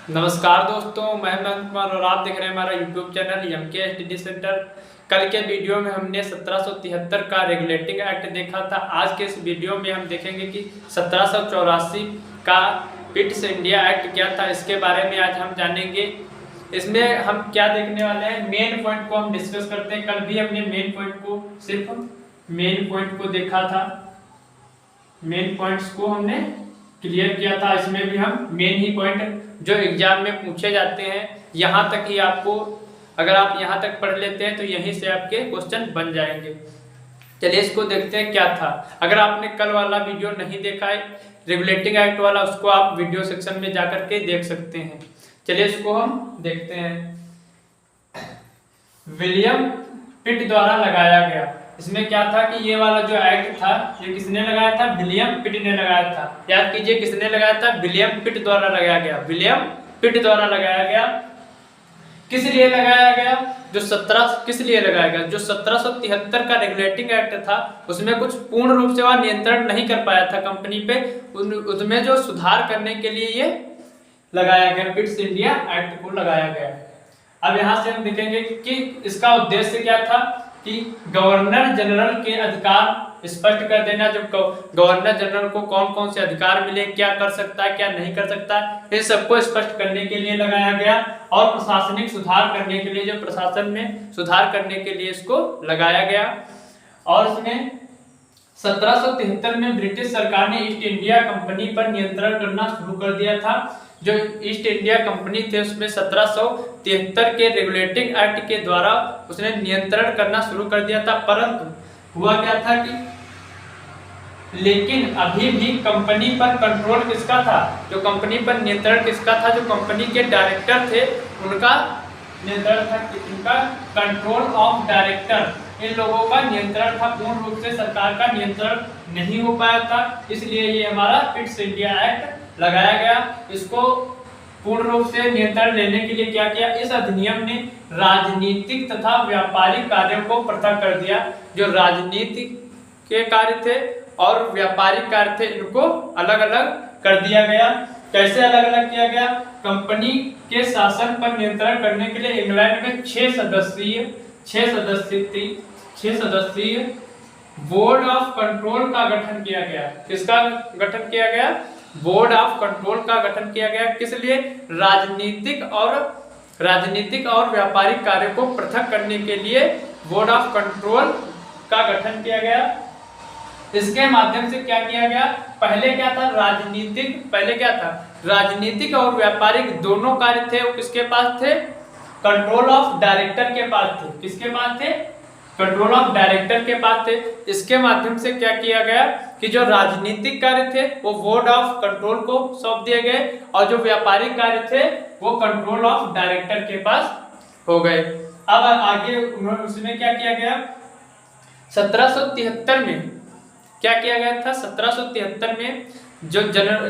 नमस्कार दोस्तों, मैं हेमंत कुमार और आप देख रहे हैं हमारा YouTube channel MK study centre. कल के वीडियो में हमने 1773 का रेगुलेटिंग एक्ट देखा था। आज के इस वीडियो में हम देखेंगे कि 1784 का पिट्स इंडिया एक्ट क्या था, इसके बारे में आज हम जानेंगे। इसमें हम क्या देखने वाले हैं, मेन पॉइंट को हम डिस्कस करते हैं। कल भी हमने मेन पॉइंट को सिर्फ मेन पॉइंट को देखा था, मेन पॉइंट्स को हमने क्लियर किया था। इसमें भी हम मेन ही पॉइंट जो एग्जाम में पूछे जाते हैं यहाँ तक ही आपको, अगर आप यहाँ तक पढ़ लेते हैं तो यहीं से आपके क्वेश्चन बन जाएंगे। चलिए इसको देखते हैं क्या था। अगर आपने कल वाला वीडियो नहीं देखा है रेगुलेटिंग एक्ट वाला, उसको आप वीडियो सेक्शन में जाकर के देख सकते हैं। चलिए इसको हम देखते हैं। विलियम पिट द्वारा लगाया गया। इसमें क्या था कि ये वाला जो एक्ट था ये किसने लगाया था? विलियम पिट ने लगाया था। याद कीजिए किसने लगाया था? विलियम पिट द्वारा लगाया गया। विलियम पिट द्वारा लगाया गया। किस लिए लगाया गया? किस लिए लगाया गया? जो 1773 का रेगुलेटिंग एक्ट था उसमें कुछ पूर्ण रूप से वह नियंत्रण नहीं कर पाया था कंपनी पे, उसमें जो सुधार करने के लिए ये लगाया गया, पिट्स इंडिया एक्ट को लगाया गया। अब यहाँ से हम देखेंगे कि इसका उद्देश्य क्या था कि गवर्नर जनरल के अधिकार स्पष्ट कर देना। जब गवर्नर जनरल को कौन कौन से अधिकार मिले, क्या कर सकता है, क्या नहीं कर सकता, इन सबको स्पष्ट करने के लिए लगाया गया। और प्रशासनिक सुधार करने के लिए, जो प्रशासन में सुधार करने के लिए इसको लगाया गया। और इसमें 1773 में ब्रिटिश सरकार ने ईस्ट इंडिया कंपनी पर नियंत्रण करना शुरू कर दिया था। जो ईस्ट इंडिया कंपनी थे उसमें 1773 के रेगुलेटिंग एक्ट के द्वारा उसने नियंत्रण करना शुरू कर दिया था। परंतु हुआ क्या था कि लेकिन अभी भी कंपनी पर कंट्रोल किसका था? जो कंपनी पर नियंत्रण किसका था? जो कंपनी के डायरेक्टर थे उनका नियंत्रण था, इनका कंट्रोल ऑफ डायरेक्टर, इन लोगों का नियंत्रण था। पूर्ण रूप से सरकार का नियंत्रण नहीं हो पाया था, इसलिए ये हमारा पिट्स इंडिया एक्ट लगाया गया। इसको पूर्ण रूप से नियंत्रण लेने के लिए क्या किया? इस अधिनियम ने राजनीतिक तथा व्यापारिक कार्यों को पृथक कर दिया। जो राजनीतिक के कार्य थे और व्यापारिक कार्य थे इनको अलग अलग कर दिया गया। कैसे अलग अलग किया गया? कंपनी के शासन पर नियंत्रण करने के लिए इंग्लैंड में 6 सदस्यीय बोर्ड ऑफ कंट्रोल का गठन किया गया। किसका गठन किया गया? बोर्ड ऑफ कंट्रोल का गठन किया गया। किस लिए? राजनीतिक और व्यापारिक कार्यों को पृथक करने के लिए बोर्ड ऑफ कंट्रोल का गठन किया गया। इसके माध्यम से क्या किया गया? पहले क्या था? राजनीतिक और व्यापारिक दोनों कार्य थे वो किसके पास थे? कंट्रोल ऑफ डायरेक्टर के पास थे। किसके पास थे? कंट्रोल ऑफ डायरेक्टर के पास थे। इसके माध्यम से क्या किया गया कि जो राजनीतिक कार्य थे वो बोर्ड ऑफ कंट्रोल को सौंप दिए गए और जो व्यापारिक कार्य थे वो कंट्रोल ऑफ डायरेक्टर के पास हो गए। अब आगे उसमें क्या किया गया? 1773 में क्या किया गया था? 1773 में जो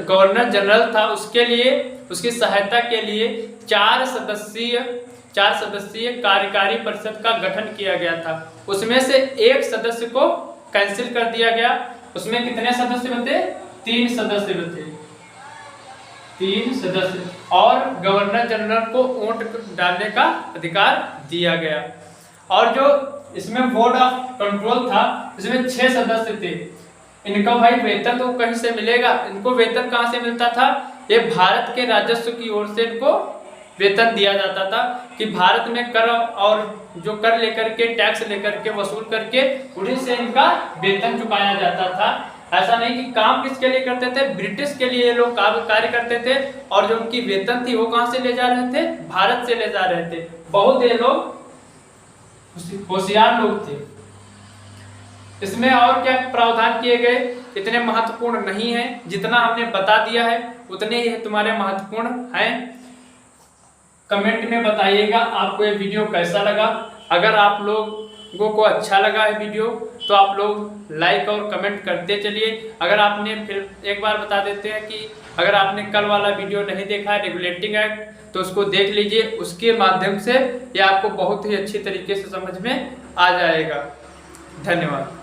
गवर्नर जनरल था उसके लिए, उसकी सहायता के लिए 4 सदस्यीय कार्यकारी परिषद का गठन किया गया था। उसमें से एक सदस्य को कैंसिल कर दिया गया। उसमें कितने सदस्य बचे? 3 सदस्य बचे। 3 सदस्य और गवर्नर जनरल को वोट डालने का अधिकार दिया गया। और जो इसमें बोर्ड ऑफ कंट्रोल था इसमें 6 सदस्य थे। इनका भाई वेतन तो कहीं से मिलेगा? इनको वेतन कहाँ से मिलता था? ये भारत के राजस्व की ओर से इनको वेतन दिया जाता था कि भारत में कर और जो कर लेकर के, टैक्स लेकर के, वसूल करके उन्हीं से इनका वेतन चुकाया जाता था। ऐसा नहीं कि काम किसके लिए करते थे? ब्रिटिश के लिए ये लोग कार्य करते थे और जो उनकी वेतन थी वो कहाँ से ले जा रहे थे? भारत से ले जा रहे थे। बहुत ये लोग होशियार लोग थे। इसमें और क्या प्रावधान किए गए इतने महत्वपूर्ण नहीं है, जितना हमने बता दिया है उतने ही तुम्हारे महत्वपूर्ण हैं। कमेंट में बताइएगा आपको ये वीडियो कैसा लगा। अगर आप लोगों को अच्छा लगा है वीडियो तो आप लोग लाइक और कमेंट करते चलिए। अगर आपने, फिर एक बार बता देते हैं कि अगर आपने कल वाला वीडियो नहीं देखा है रेगुलेटिंग एक्ट तो उसको देख लीजिए। उसके माध्यम से ये आपको बहुत ही अच्छी तरीके से समझ में आ जाएगा। धन्यवाद।